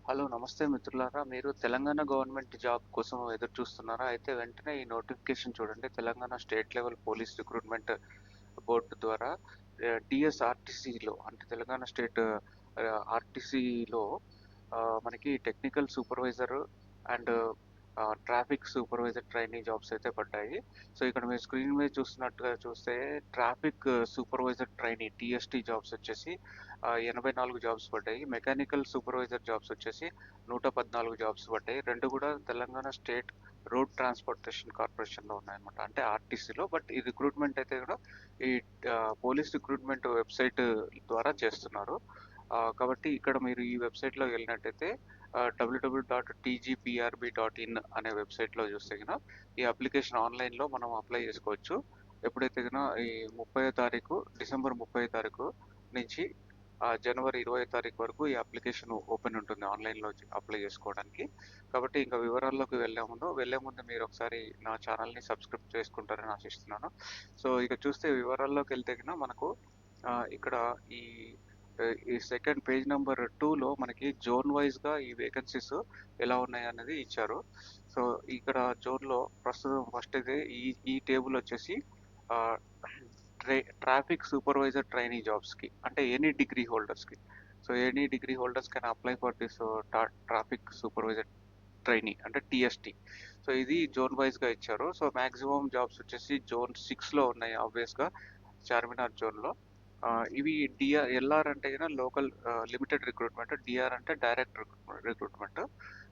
Hello! నమస్తే మిత్రులారా. మీరు తెలంగాణ గవర్నమెంట్ జాబ్ కోసం ఎదురు చూస్తున్నారా? అయితే వెంటనే ఈ నోటిఫికేషన్ చూడండి. Telangana state level police recruitment board ద్వారా టీఎస్ఆర్టీసీలో అంటే తెలంగాణ స్టేట్ ఆర్టీసీలో మనకి technical supervisor and traffic supervisor trainee jobs అయితే పడ్డాయి. సో, ఇక్కడ మీరు స్క్రీన్ మీద చూస్తున్నట్టుగా చూస్తే traffic supervisor trainee TST jobs వచ్చేసి 84 జాబ్స్ పడ్డాయి. మెకానికల్ సూపర్వైజర్ జాబ్స్ వచ్చేసి 114 జాబ్స్ పడ్డాయి. 2 కూడా తెలంగాణ స్టేట్ రోడ్ ట్రాన్స్‌పోర్టేషన్ కార్పొరేషన్‌లో ఉన్నాయన్నమాట. అంటే ఆర్టీసీలో. బట్ ఈ రిక్రూట్మెంట్ అయితే కూడా ఈ పోలీస్ రిక్రూట్మెంట్ వెబ్‌సైట్ ద్వారా చేస్తున్నారు. కాబట్టి ఇక్కడ మీరు ఈ వెబ్‌సైట్‌లోకి వెళ్ళినట్టయితే www.tgprb.in అనే వెబ్‌సైట్‌లో చూస్తే గిన ఈ అప్లికేషన్ ఆన్‌లైన్‌లో మనం అప్లై చేసుకోవచ్చు. ఎప్పుడైతే గిన ఈ 30వ తారీఖు డిసెంబర్ 30వ తారీఖు నుంచి జనవరి 20వ తారీఖు వరకు ఈ అప్లికేషన్ ఓపెన్ ఉంటుంది ఆన్‌లైన్‌లో అప్లై చేసుకోవడానికి. కాబట్టి ఇంకా వివరాల్లోకి వెళ్ళే ముందు మీరు ఒకసారి నా ఛానల్‌ని సబ్స్క్రైబ్ చేసుకుంటారని ఆశిస్తున్నాను. సో, ఇక చూస్తే వివరాల్లోకెళ్తే గిన మనకు ఇక్కడ ఈ ఈ సెకండ్ పేజ్ నంబర్ 2లో మనకి జోన్ వైస్‌గా ఈ వేకెన్సీస్ ఎలా ఉన్నాయన్నది ఇచ్చారు. సో, ఇక్కడ జోన్‌లో ప్రస్తుతం ఫస్ట్ అయితే ఈ ఈ టేబుల్ వచ్చేసి ఆహ్, ట్రాఫిక్ సూపర్వైజర్ ట్రైనీ జాబ్స్‌కి అంటే ఎనీ డిగ్రీ హోల్డర్స్‌కి. So, any degree holders can apply for this traffic supervisor trainee అంటే టీఎస్టీ. సో, ఇది జోన్ వైస్‌గా ఇచ్చారు. సో, మాక్సిమం జాబ్స్ వచ్చేసి జోన్ 6లో ఉన్నాయి ఆబ్వియస్‌గా చార్మినార్ జోన్‌లో. ఇవి ఎల్ఆర్ అంటే గిన లోకల్ లిమిటెడ్ రిక్రూట్మెంట్. డీఆర్ అంటే డైరెక్ట్ రిక్రూట్మెంట్.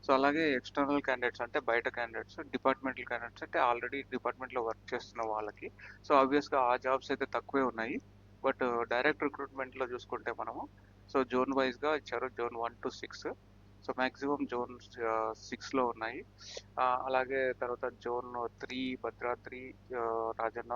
సో, అలాగే ఎక్స్‌టర్నల్ క్యాండిడేట్స్ అంటే బయట క్యాండిడేట్స్, డిపార్ట్‌మెంటల్ క్యాండిడేట్స్ అంటే ఆల్రెడీ డిపార్ట్‌మెంట్‌లో వర్క్ చేస్తున్న వాళ్ళకి. సో, ఆబ్వియస్‌గా ఆ జాబ్స్ అయితే తక్కువే ఉన్నాయి. బట్ డైరెక్ట్ రిక్రూట్మెంట్‌లో చూసుకుంటే మనము సో, జోన్ వైస్‌గా ఇచ్చారు. జోన్ 1-6. సో, మాక్సిమం జోన్ 6లో ఉన్నాయి. అలాగే తర్వాత జోన్ 3 భద్రాద్రి, రాజన్న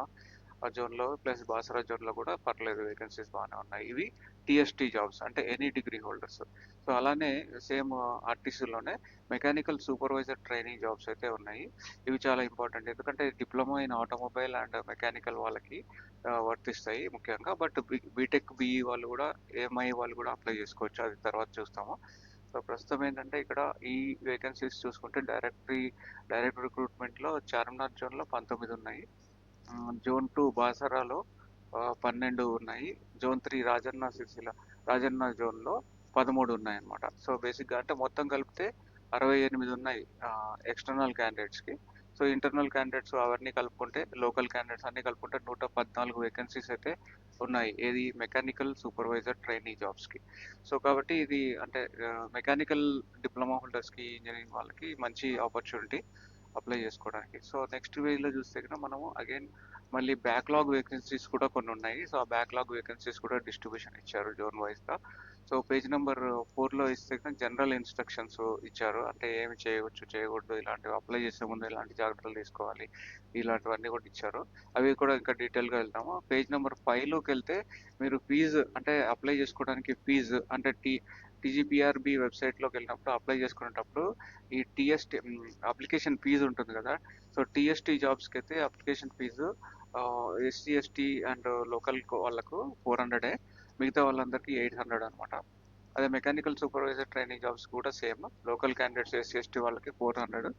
జోన్‌లో ప్లస్ బాసరా జోన్‌లో కూడా పర్లేదు వేకెన్సీస్ బానే ఉన్నాయి. ఇవి టీఎస్టీ జాబ్స్ అంటే ఎనీ డిగ్రీ హోల్డర్స్. సో, అలానే సేమ్ ఆర్టీసీలోనే మెకానికల్ సూపర్వైజర్ ట్రైనింగ్ జాబ్స్ అయితే ఉన్నాయి. ఇవి చాలా ఇంపార్టెంట్. ఎందుకంటే diploma in automobile and mechanical వాళ్ళకి వర్తిస్తాయి ముఖ్యంగా. బట్ బీటెక్, బీఈ వాళ్ళు కూడా, ఏఎంఐ వాళ్ళు కూడా అప్లై చేసుకోవచ్చు. అది తర్వాత చూస్తాము. సో, ప్రస్తుతం ఏంటంటే ఇక్కడ ఈ వేకెన్సీస్ చూసుకుంటే డైరెక్ట్ రిక్రూట్మెంట్‌లో చార్మినార్ జోన్‌లో 19 ఉన్నాయి. జోన్ 2 బాసరాలో 12 ఉన్నాయి. జోన్ 3 రాజన్న జోన్‌లో 13 ఉన్నాయన్నమాట. సో, బేసిక్‌గా అంటే మొత్తం కలిపితే 68 ఉన్నాయి ఎక్స్‌టర్నల్ క్యాండిడేట్స్‌కి. సో, ఇంటర్నల్ క్యాండిడేట్స్ అవన్నీ కలుపుకుంటే లోకల్ క్యాండిడేట్స్ అన్నీ కలుపుకుంటే 114 వేకెన్సీస్ అయితే ఉన్నాయి. ఏది మెకానికల్ సూపర్వైజర్ ట్రైనీ జాబ్స్‌కి. సో, కాబట్టి ఇది అంటే మెకానికల్ డిప్లొమా హోల్డర్స్‌కి, ఇంజినీరింగ్ వాళ్ళకి మంచి ఆపర్చునిటీ అప్లై చేసుకోవడానికి. సో, నెక్స్ట్ పేజ్‌లో చూస్తే గనుక మనము అగైన్ మళ్ళీ బ్యాక్‌లాగ్ వేకెన్సీస్ కూడా కొన్నున్నాయి. సో, ఆ బ్యాక్‌లాగ్ వేకెన్సీస్ కూడా డిస్ట్రిబ్యూషన్ ఇచ్చారు జోన్ వైస్‌గా. సో, పేజ్ నంబర్ 4లో ఇస్తే గనుక జనరల్ ఇన్‌స్ట్రక్షన్స్ ఇచ్చారు. అంటే ఏమి చేయవచ్చు, చేయకూడదు, ఇలాంటివి అప్లై చేసే ముందు ఎలాంటి జాగ్రత్తలు తీసుకోవాలి, ఇలాంటివన్నీ కూడా ఇచ్చారు. అవి కూడా ఇంకా డీటెయిల్‌గా వెళ్దాము. పేజ్ నంబర్ 5లోకెళ్తే మీరు ఫీజు అంటే అప్లై చేసుకోవడానికి ఫీజు అంటే టీజీపీఆర్‌బీ వెబ్‌సైట్‌లోకెళ్ళినప్పుడు అప్లై చేసుకునేటప్పుడు ఈ అప్లికేషన్ ఫీజు ఉంటుంది కదా! సో, టీఎస్టీ జాబ్స్‌కైతే application fee SC, ST and local వాళ్ళకు 400 మిగతా వాళ్ళందరికీ 800 అనమాట. అదే మెకానికల్ సూపర్వైజర్ ట్రైనింగ్ జాబ్స్ కూడా same. Local candidates SC, ST వాళ్ళకి 400.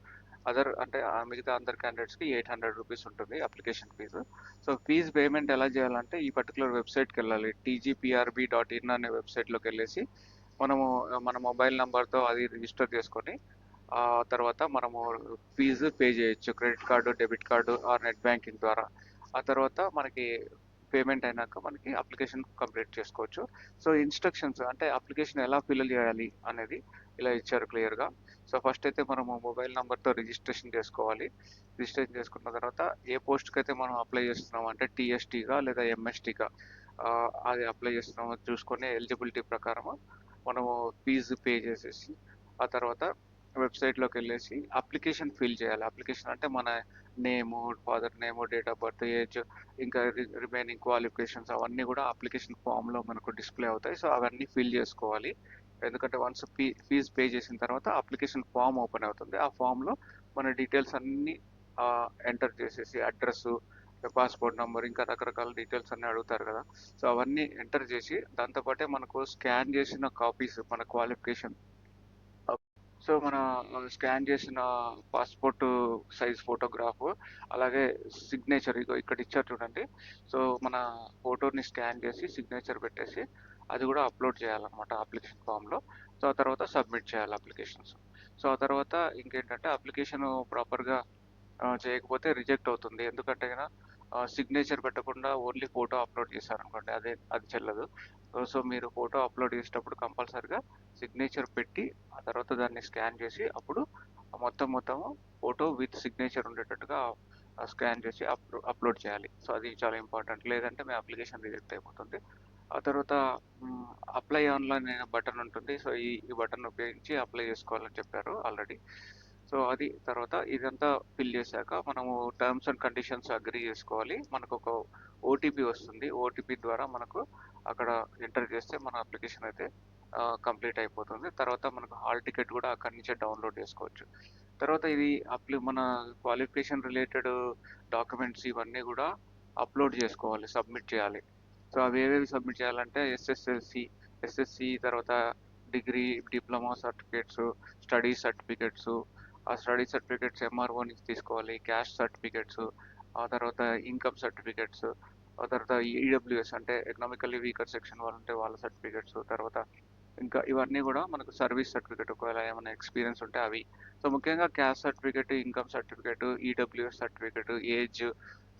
అంటే మిగతా అందరు క్యాండిడేట్స్‌కి 800 రూపీస్ ఉంటుంది application fee. So, fee payment ఎలా చేయాలంటే ఈ పర్టిక్యులర్ వెబ్‌సైట్‌కెళ్ళాలి. టీజీపీఆర్‌బీ.ఇన్ అనే వెబ్‌సైట్‌లోకెళ్ళేసి మనము మన మొబైల్ నంబర్‌తో అది రిజిస్టర్ చేసుకొని తర్వాత మనము ఫీజు పే చేయొచ్చు. Credit card, debit card or net banking ద్వారా. ఆ తర్వాత మనకి పేమెంట్ అయినాక మనకి అప్లికేషన్ కంప్లీట్ చేసుకోవచ్చు. సో, ఇన్‌స్ట్రక్షన్స్ అంటే అప్లికేషన్ ఎలా ఫిల్ చేయాలి అనేది ఇలా ఇచ్చారు క్లియర్‌గా. సో, ఫస్ట్ అయితే మనము మొబైల్ నంబర్‌తో రిజిస్ట్రేషన్ చేసుకోవాలి. రిజిస్ట్రేషన్ చేసుకున్న తర్వాత ఏ పోస్ట్‌కైతే మనం అప్లై చేస్తున్నామో అంటే టీఎస్టీగా లేదా ఎంఎస్టీగా అది అప్లై చేస్తున్నామో చూసుకొని ఎలిజిబిలిటీ ప్రకారము మనము ఫీజు పే చేసేసి ఆ తర్వాత వెబ్‌సైట్‌లోకెళ్ళేసి అప్లికేషన్ ఫిల్ చేయాలి. అప్లికేషన్ అంటే మన name, father name, date of birth, age ఇంకా రిమైనింగ్ క్వాలిఫికేషన్స్ అవన్నీ కూడా అప్లికేషన్ ఫామ్‌లో మనకు డిస్‌ప్లే అవుతాయి. సో, అవన్నీ ఫిల్ చేసుకోవాలి. ఎందుకంటే వన్స్ ఫీజ్ పే చేసిన తర్వాత అప్లికేషన్ ఫామ్ ఓపెన్ అవుతుంది. ఆ ఫామ్‌లో మన డీటెయిల్స్ అన్నీ ఎంటర్ చేసేసి అడ్రెస్సు, పాస్‌పోర్ట్ నంబర్ ఇంకా రకరకాల డీటెయిల్స్ అన్నీ అడుగుతారు కదా! సో, అవన్నీ ఎంటర్ చేసి దాంతో పాటే మనకు స్కాన్ చేసిన కాపీస్ మన క్వాలిఫికేషన్ సో, మన స్కాన్ చేసిన పాస్‌పోర్ట్ సైజ్ ఫోటోగ్రాఫ్, అలాగే సిగ్నేచర్ ఇగో ఇక్కడ ఇచ్చారు చూడండి. సో, మన ఫోటోని స్కాన్ చేసి సిగ్నేచర్ పెట్టేసి అది కూడా అప్‌లోడ్ చేయాలన్నమాట అప్లికేషన్ ఫామ్‌లో. సో, ఆ తర్వాత సబ్మిట్ చేయాలి అప్లికేషన్స్. సో, ఆ తర్వాత ఇంకేంటంటే అప్లికేషన్ ప్రాపర్‌గా చేయకపోతే రిజెక్ట్ అవుతుంది. ఎందుకంటే సిగ్నేచర్ పెట్టకుండా ఓన్లీ ఫోటో అప్‌లోడ్ చేశారనుకోండి అది చెల్లదు. సో, మీరు ఫోటో అప్‌లోడ్ చేసేటప్పుడు కంపల్సరీగా సిగ్నేచర్ పెట్టి, ఆ తర్వాత దాన్ని స్కాన్ చేసి అప్పుడు మొత్తము ఫోటో విత్ సిగ్నేచర్ ఉండేటట్టుగా స్కాన్ చేసి అప్‌లోడ్ చేయాలి. సో, అది చాలా ఇంపార్టెంట్. లేదంటే మీ అప్లికేషన్ రిజెక్ట్ అయిపోతుంది. ఆ తర్వాత హ్మ్, అప్లై ఆన్‌లైన్ అనే బటన్ ఉంటుంది. సో, ఈ బటన్ ఉపయోగించి అప్లై చేసుకోవాలని చెప్పారు ఆల్రెడీ. సో, అది తర్వాత ఇదంతా ఫిల్ చేశాక మనము టర్మ్స్ అండ్ కండిషన్స్ అగ్రీ చేసుకోవాలి. మనకొక ఓటీపీ వస్తుంది. ఓటీపీ ద్వారా మనకు అక్కడ ఎంటర్ చేస్తే మన అప్లికేషన్ అయితే కంప్లీట్ అయిపోతుంది. తర్వాత మనకు హాల్ టికెట్ కూడా అక్కడి నుంచే డౌన్‌లోడ్ చేసుకోవచ్చు. తర్వాత ఇది మన క్వాలిఫికేషన్ రిలేటెడ్ డాక్యుమెంట్స్ ఇవన్నీ కూడా అప్‌లోడ్ చేసుకోవాలి. సబ్మిట్ చేయాలి. సో, అవేవేవి సబ్మిట్ చేయాలంటే ఎస్ఎస్‌సి తర్వాత degree, diploma certificates, study certificates, ఆ స్టడీ సర్టిఫికేట్స్ ఎంఆర్ఓ నుంచి తీసుకోవాలి. క్యాస్ట్ సర్టిఫికేట్స్, ఆ తర్వాత ఇన్‌కమ్ సర్టిఫికేట్స్, ఆ తర్వాత ఈడబ్ల్యూఎస్ అంటే ఎకనామికల్లీ వీకర్ సెక్షన్ వాళ్ళు ఉంటే వాళ్ళ సర్టిఫికేట్స్, తర్వాత ఇంకా ఇవన్నీ కూడా మనకు సర్వీస్ సర్టిఫికేట్ ఒకవేళ ఏమైనా ఎక్స్పీరియన్స్ ఉంటే అవి. సో, ముఖ్యంగా caste certificate, income certificate, EWS certificate, age,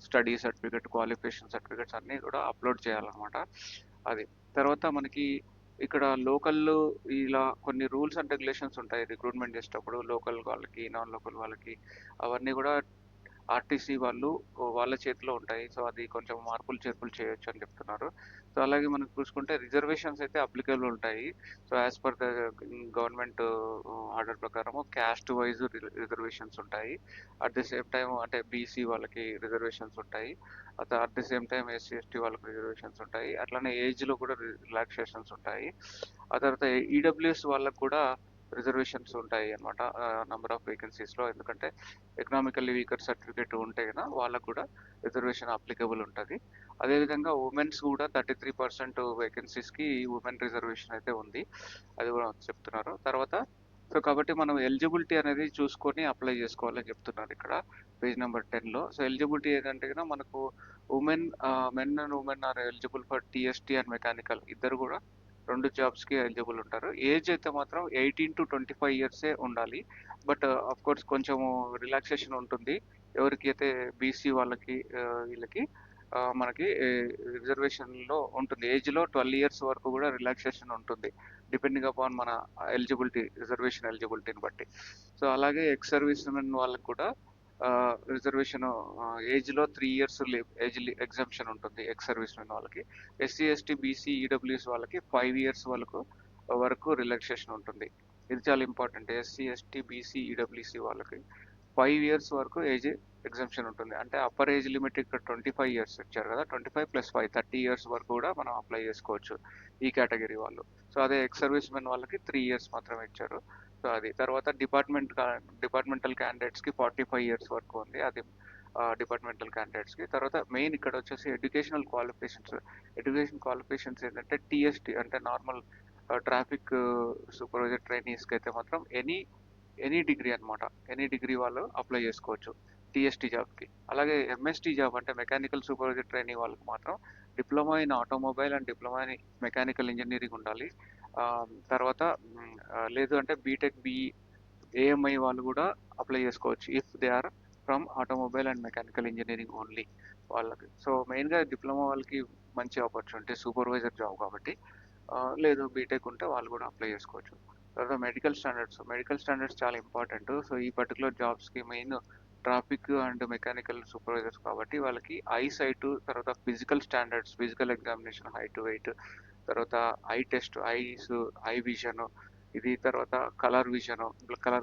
study certificate, qualification certificates అన్నీ కూడా అప్‌లోడ్ చేయాలన్నమాట. అది. తర్వాత మనకి ఇక్కడ లోకల్‌లో ఇలా కొన్ని రూల్స్ అండ్ రెగ్యులేషన్స్ ఉంటాయి రిక్రూట్‌మెంట్ చేసేటప్పుడు లోకల్ వాళ్ళకి, నాన్ లోకల్ వాళ్ళకి. అవన్నీ కూడా ఆర్టీసీ వాళ్ళు వాళ్ళ చేతిలో ఉంటాయి. సో, అది కొంచెం మార్పులు, చేర్పులు చేయొచ్చు అని చెప్తున్నారు. సో, అలాగే మనం చూసుకుంటే రిజర్వేషన్స్ అయితే అప్లికేబుల్ ఉంటాయి. So, as per the government order ప్రకారము క్యాస్ట్ వైస్ రిజర్వేషన్స్ ఉంటాయి. అట్ ది సేమ్ టైమ్ అంటే బీసీ వాళ్ళకి రిజర్వేషన్స్ ఉంటాయి. At the same time SC, ST వాళ్ళకి రిజర్వేషన్స్ ఉంటాయి. అట్లనే ఏజ్‌లో కూడా రిలాక్సేషన్స్ ఉంటాయి. ఆ తర్వాత ఈడబ్ల్యూఎస్ వాళ్ళకి కూడా రిజర్వేషన్స్ ఉంటాయి అన్నమాట. నంబర్ ఆఫ్ వేకెన్సీస్‌లో. ఎందుకంటే ఎకనామికల్లీ వీకర్ సర్టిఫికేట్ ఉంటే వాళ్ళకు కూడా రిజర్వేషన్ అప్లికబుల్ ఉంటది. అదేవిధంగా ఉమెన్స్ కూడా 33% వేకెన్సీస్‌కి ఉమెన్ రిజర్వేషన్ అయితే ఉంది. అది కూడా చెప్తున్నారు. తర్వాత సో, కాబట్టి మనం ఎలిజిబిలిటీ అనేది చూసుకొని అప్లై చేసుకోవాలని చెప్తున్నారు ఇక్కడ పేజ్ నంబర్ 10లో. సో, ఎలిజిబిలిటీ ఏంటంటే మనకు men and women are eligible for TST and mechanical ఇద్దరు కూడా 2 జాబ్స్‌కి ఎలిజిబుల్ ఉంటారు. ఏజ్ అయితే మాత్రం 18-25 ఇయర్సే ఉండాలి. బట్ ఆఫ్‌కోర్స్ కొంచెము రిలాక్సేషన్ ఉంటుంది. ఎవరికైతే బీసీ వాళ్ళకి వీళ్ళకి మనకి రిజర్వేషన్‌లో ఉంటుంది. ఏజ్‌లో 12 ఇయర్స్ వరకు కూడా రిలాక్సేషన్ ఉంటుంది. డిపెండింగ్ అపాన్ మన రిజర్వేషన్ ఎలిజిబిలిటీని బట్టి. సో, అలాగే ఎక్స్ సర్వీస్ మెన్ వాళ్ళకి కూడా రిజర్వేషన్ ఏజ్‌లో 3 ఇయర్స్ ఎగ్జంప్షన్ ఉంటుంది ఎక్స్ సర్వీస్ మెన్ వాళ్ళకి. ఎస్సీ, ఎస్టీ, బీసీ, ఈడబ్ల్యూఎస్ వాళ్ళకి 5 ఇయర్స్ వరకు రిలాక్సేషన్ ఉంటుంది. ఇది చాలా important. SC, ST, BC, EWC వాళ్ళకి 5 ఇయర్స్ వరకు ఏజ్ ఎగ్జంప్షన్ ఉంటుంది. అంటే అప్పర్ ఏజ్ లిమిట్ ఇక్కడ 25 ఇయర్స్ ఇచ్చారు కదా! 25+5 30 ఇయర్స్ వరకు కూడా మనం అప్లై చేసుకోవచ్చు ఈ కేటగిరీ వాళ్ళు. సో, అదే ఎక్స్ సర్వీస్ మెన్ వాళ్ళకి 3 ఇయర్స్ మాత్రమే ఇచ్చారు. సో, అది. తర్వాత డిపార్ట్మెంటల్ క్యాండిడేట్స్‌కి 45 ఇయర్స్ వరకు ఉంది. అది డిపార్ట్మెంటల్ క్యాండిడేట్స్‌కి. తర్వాత మెయిన్ ఇక్కడ వచ్చేసి ఎడ్యుకేషన్ క్వాలిఫికేషన్స్ ఏంటంటే టీఎస్టీ అంటే నార్మల్ ట్రాఫిక్ సూపర్వైజర్ ట్రైనీస్‌కి అయితే మాత్రం ఎనీ డిగ్రీ అన్నమాట. ఎనీ డిగ్రీ వాళ్ళు అప్లై చేసుకోవచ్చు టీఎస్టీ జాబ్‌కి. అలాగే ఎంఎస్టీ జాబ్ అంటే మెకానికల్ సూపర్వైజర్ ట్రైనీ వాళ్ళకి మాత్రం diploma in automobile and diploma in mechanical engineering ఉండాలి. తర్వాత లేదు అంటే బీటెక్, ఏఎంఐ వాళ్ళు కూడా అప్లై చేసుకోవచ్చు. If they are from automobile and mechanical engineering only వాళ్ళకి. సో, మెయిన్‌గా డిప్లొమా వాళ్ళకి మంచి ఆపర్చునిటీ సూపర్వైజర్ జాబ్ కాబట్టి. లేదు బీటెక్ ఉంటే వాళ్ళు కూడా అప్లై చేసుకోవచ్చు. తర్వాత మెడికల్ స్టాండర్డ్స్ చాలా ఇంపార్టెంట్. సో, ఈ పర్టికులర్ జాబ్స్‌కి main traffic and mechanical supervisors కాబట్టి వాళ్ళకి ఐ సైట్, తర్వాత ఫిజికల్ ఎగ్జామినేషన్, హైట్, వెయిట్, తర్వాత ఐ టెస్ట్, ఐ విజన్, ఇది తర్వాత కలర్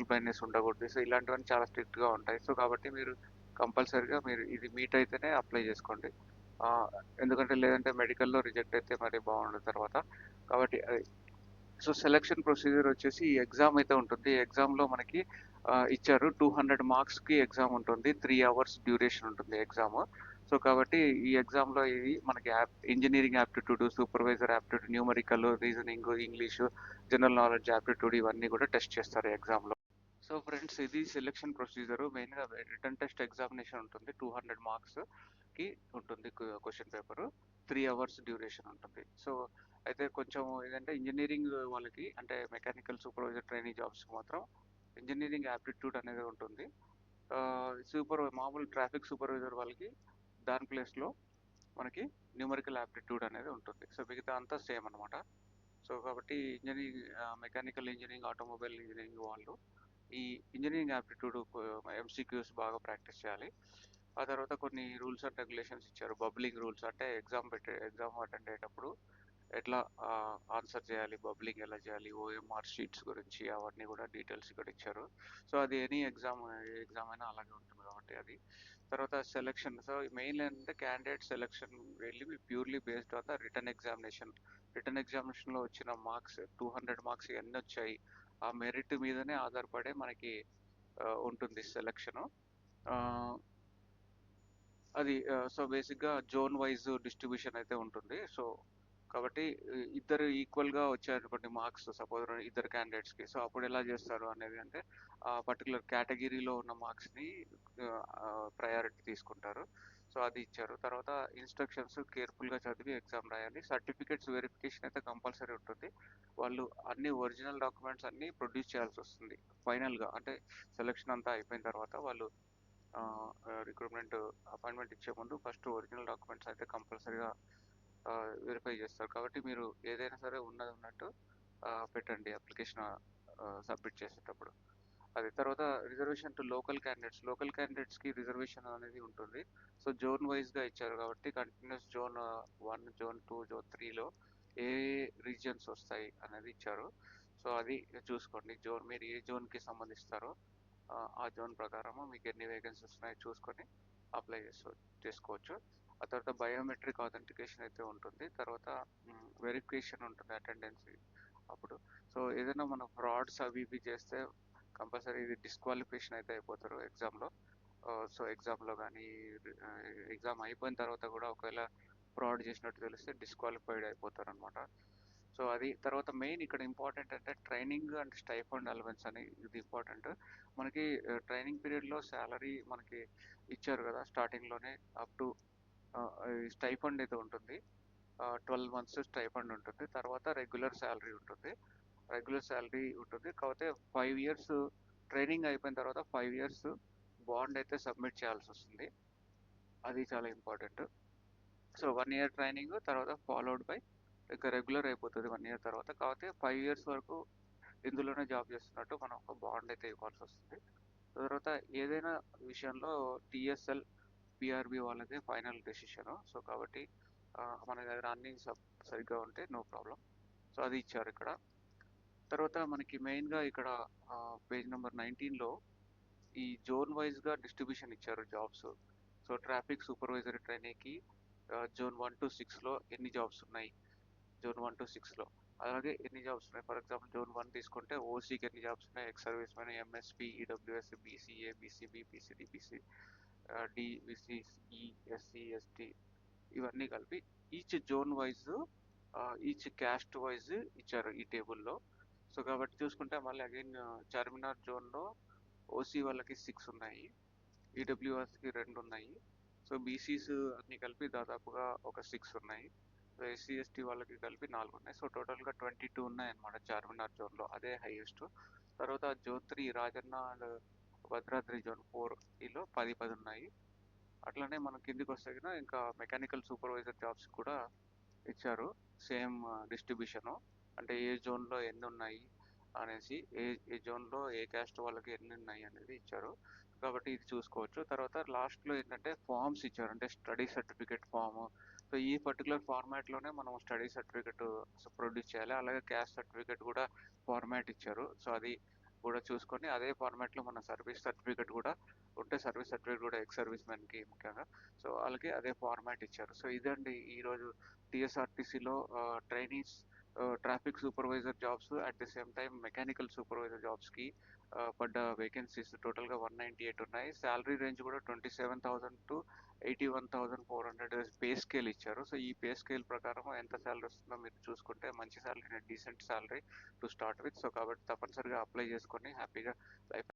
బ్లైండ్‌నెస్ ఉండకూడదు. సో, ఇలాంటివన్నీ చాలా స్ట్రిక్ట్‌గా ఉంటాయి. సో, కాబట్టి మీరు కంపల్సరీగా మీరు ఇది మీట్ అయితేనే అప్లై చేసుకోండి. ఎందుకంటే లేదంటే మెడికల్‌లో రిజెక్ట్ అయితే మరి బాగుండదు తర్వాత. కాబట్టి అది. సో, సెలక్షన్ ప్రొసీజర్ వచ్చేసి ఈ ఎగ్జామ్ అయితే ఉంటుంది. ఈ ఎగ్జామ్‌లో మనకి ఇచ్చారు 200 మార్క్స్‌కి ఎగ్జామ్ ఉంటుంది. 3 అవర్స్ డ్యూరేషన్ ఉంటుంది ఎగ్జామ్. సో కాబట్టి ఈ ఎగ్జామ్లో ఇది మనకి engineering aptitude, supervisor aptitude, numerical, reasoning, English, general knowledge aptitude ఇవన్నీ కూడా టెస్ట్ చేస్తారు ఎగ్జామ్లో. సో ఫ్రెండ్స్, ఇది సెలెక్షన్ ప్రొసీజర్. మెయిన్గా రిటర్న్ టెస్ట్ ఎగ్జామినేషన్ ఉంటుంది, 200 మార్క్స్కి ఉంటుంది క్వశ్చన్ పేపరు, 3 అవర్స్ డ్యూరేషన్ ఉంటుంది. సో అయితే కొంచెం ఏంటంటే ఇంజనీరింగ్ వాళ్ళకి అంటే మెకానికల్ సూపర్వైజర్ ట్రైనింగ్ జాబ్స్కి మాత్రం ఇంజనీరింగ్ యాప్టిట్యూడ్ అనేది ఉంటుంది. మామూలు ట్రాఫిక్ సూపర్వైజర్ వాళ్ళకి దాని ప్లేస్లో మనకి న్యూమరికల్ యాప్టిట్యూడ్ అనేది ఉంటుంది. సో మిగతా అంతా సేమ్ అనమాట. సో కాబట్టి engineering, mechanical engineering, automobile engineering వాళ్ళు ఈ ఇంజనీరింగ్ యాప్టిట్యూడ్ ఎంసీక్యూస్ బాగా ప్రాక్టీస్ చేయాలి. ఆ తర్వాత కొన్ని రూల్స్ అండ్ రెగ్యులేషన్స్ ఇచ్చారు. బబ్లింగ్ రూల్స్ అంటే ఎగ్జామ్ అటెండ్ అయ్యేటప్పుడు ఎట్లా ఆన్సర్ చేయాలి, బబ్లింగ్ ఎలా చేయాలి, ఓఎంఆర్ షీట్స్ గురించి అవన్నీ కూడా డీటెయిల్స్ ఇక్కడ ఇచ్చారు. సో అది ఎనీ ఎగ్జామ్ అయినా అలాగే ఉంటుంది కాబట్టి అది. తర్వాత సెలెక్షన్. సో మెయిన్ ఏంటంటే క్యాండిడేట్ సెలెక్షన్ వెళ్ళి purely based on the written examination. Return ఎగ్జామినేషన్లో వచ్చిన మార్క్స్ 200 మార్క్స్ ఎన్ని వచ్చాయి, ఆ మెరిట్ మీదనే ఆధారపడే మనకి ఉంటుంది సెలెక్షను. అది సో బేసిక్గా జోన్ వైజ్ డిస్ట్రిబ్యూషన్ అయితే ఉంటుంది. సో కాబట్టి ఇద్దరు ఈక్వల్గా వచ్చారనుకోండి మార్క్స్, సపోజ్ ఇద్దరు క్యాండిడేట్స్కి, సో అప్పుడు ఎలా చేస్తారు అనేది అంటే ఆ పర్టికులర్ కేటగిరీలో ఉన్న మార్క్స్ని ప్రయారిటీ తీసుకుంటారు. సో అది ఇచ్చారు. తర్వాత ఇన్స్ట్రక్షన్స్ కేర్ఫుల్గా చదివి ఎగ్జామ్ రాయాలి. సర్టిఫికేట్స్ వెరిఫికేషన్ అయితే కంపల్సరీ ఉంటుంది. వాళ్ళు అన్ని ఒరిజినల్ డాక్యుమెంట్స్ అన్నీ ప్రొడ్యూస్ చేయాల్సి వస్తుంది ఫైనల్గా. అంటే సెలెక్షన్ అంతా అయిపోయిన తర్వాత వాళ్ళు రిక్రూట్మెంట్ అపాయింట్మెంట్ ఇచ్చే ముందు ఫస్ట్ ఒరిజినల్ డాక్యుమెంట్స్ అయితే కంపల్సరీగా వెరిఫై చేస్తారు. కాబట్టి మీరు ఏదైనా సరే ఉన్నది ఉన్నట్టు పెట్టండి అప్లికేషన్ సబ్మిట్ చేసేటప్పుడు. అది తర్వాత రిజర్వేషన్ టు లోకల్ క్యాండిడేట్స్కి రిజర్వేషన్ అనేది ఉంటుంది. సో జోన్ వైజ్గా ఇచ్చారు కాబట్టి కంటిన్యూస్ జోన్ 1, జోన్ 2, జోన్ 3లో ఏ రీజియన్స్ వస్తాయి అనేది ఇచ్చారు. సో అది చూసుకోండి. మీరు ఏ జోన్కి సంబంధిస్తారో ఆ జోన్ ప్రకారము మీకు ఎన్ని వేకెన్సీస్ ఉన్నాయో చూసుకొని అప్లై చేసుకోవచ్చు. ఆ తర్వాత బయోమెట్రిక్ ఆథెంటికేషన్ అయితే ఉంటుంది. తర్వాత వెరిఫికేషన్ ఉంటుంది అటెండెన్స్ అప్పుడు. సో ఏదైనా మనం ఫ్రాడ్స్ అవి ఇవి చేస్తే కంపల్సరీ ఇది డిస్క్వాలిఫికేషన్ అయితే అయిపోతారు ఎగ్జామ్లో. సో ఎగ్జామ్లో కానీ ఎగ్జామ్ అయిపోయిన తర్వాత కూడా ఒకవేళ ఫ్రాడ్ చేసినట్టు తెలిస్తే డిస్క్వాలిఫైడ్ అయిపోతారు అనమాట. సో అది తర్వాత మెయిన్ ఇక్కడ ఇంపార్టెంట్ అంటే ట్రైనింగ్ అండ్ స్టైఫండ్ అలవెన్స్ అని ఇది ఇంపార్టెంట్. మనకి ట్రైనింగ్ పీరియడ్లో శాలరీ మనకి ఇచ్చారు కదా స్టార్టింగ్లోనే, అప్ టు స్టైఫండ్ అయితే ఉంటుంది. 12 months స్టైఫండ్ ఉంటుంది. తర్వాత రెగ్యులర్ శాలరీ ఉంటుంది. కాకపోతే 5 years ట్రైనింగ్ అయిపోయిన తర్వాత 5 years బాండ్ అయితే సబ్మిట్ చేయాల్సి వస్తుంది. అది చాలా ఇంపార్టెంట్. సో 1 year ట్రైనింగ్ తర్వాత ఫాలోడ్ బై ఇంకా రెగ్యులర్ అయిపోతుంది 1 year తర్వాత. కాకపోతే 5 years వరకు ఇందులోనే జాబ్ చేస్తున్నట్టు మనం ఒక బాండ్ అయితే ఇవ్వాల్సి వస్తుంది. తర్వాత ఏదైనా విషయంలో టిఎస్ఎల్, పిఆర్బి వాళ్ళదే ఫైనల్ డెసిషను. సో కాబట్టి మన దగ్గర అన్ని సరిగ్గా ఉంటే నో ప్రాబ్లం. సో అది ఇచ్చారు ఇక్కడ. తర్వాత మనకి మెయిన్గా ఇక్కడ పేజ్ నెంబర్ 19లో ఈ జోన్ వైజ్గా డిస్ట్రిబ్యూషన్ ఇచ్చారు జాబ్స్. సో ట్రాఫిక్ సూపర్వైజరీ ట్రైనీకి జోన్ 1 to 6లో ఎన్ని జాబ్స్ ఉన్నాయి, జోన్ 1 to 6లో అలాగే ఎన్ని జాబ్స్ ఉన్నాయి. ఫర్ ఎగ్జాంపుల్ జోన్ 1 తీసుకుంటే ఓసీకి ఎన్ని జాబ్స్ ఉన్నాయి, ex service men, MSP, EWS, BCA, BCB, BCD, BC D, BCE, SC, ST ఇవన్నీ కలిపి each zone wise, each caste wise ఇచ్చారు ఈ టేబుల్లో. సో కాబట్టి చూసుకుంటే మళ్ళీ అగైన్ చార్మినార్ జోన్లో ఓసీ వాళ్ళకి 6 ఉన్నాయి, ఈడబ్ల్యూఎస్కి 2 ఉన్నాయి. సో బీసీస్ అన్ని కలిపి దాదాపుగా ఒక 6 ఉన్నాయి. సో ఎస్సీ ఎస్టీ వాళ్ళకి కలిపి 4 ఉన్నాయి. సో టోటల్గా 22 ఉన్నాయి అన్నమాట చార్మినార్ జోన్లో, అదే హైయెస్ట్. తర్వాత zone 3 Rajanna and Bhadradri zone 4లో 10 ఉన్నాయి. అట్లనే మనం కిందికి వస్తే కనుక ఇంకా మెకానికల్ సూపర్వైజర్ జాబ్స్ కూడా ఇచ్చారు. సేమ్ డిస్ట్రిబ్యూషను, అంటే ఏ జోన్లో ఎన్ని ఉన్నాయి అనేసి, ఏ జోన్లో ఏ క్యాస్ట్ వాళ్ళకి ఎన్ని ఉన్నాయి అనేది ఇచ్చారు. కాబట్టి ఇది చూసుకోవచ్చు. తర్వాత లాస్ట్లో ఏంటంటే ఫామ్స్ ఇచ్చారు, అంటే స్టడీ సర్టిఫికేట్ ఫామ్. సో ఈ పర్టికులర్ ఫార్మాట్లోనే మనం స్టడీ సర్టిఫికేట్ ప్రొడ్యూస్ చేయాలి. అలాగే క్యాస్ట్ సర్టిఫికేట్ కూడా ఫార్మాట్ ఇచ్చారు. సో అది కూడా చూసుకొని అదే ఫార్మాట్లో మన సర్వీస్ సర్టిఫికేట్ కూడా ఉంటే సర్వీస్ సర్టిఫికేట్ కూడా ఎక్స్ సర్వీస్ మెన్కి ముఖ్యంగా, సో వాళ్ళకి అదే ఫార్మాట్ ఇచ్చారు. సో ఇదండి ఈరోజు టీఎస్ఆర్టీసీలో trainees traffic supervisor jobs, at the same time mechanical supervisor జాబ్స్కి పడ్డ వేకెన్సీస్ టోటల్గా 198 ఉన్నాయి. శాలరీ రేంజ్ కూడా 27,000 టు 81,400 పే స్కేల్ ఇచ్చారు. సో ఈ పే స్కేల్ ప్రకారం ఎంత శాలరీ వస్తుందో మీరు చూసుకుంటే మంచి salary, decent salary to start with. So కాబట్టి తప్పనిసరిగా అప్లై చేసుకొని హ్యాపీగా లైఫ్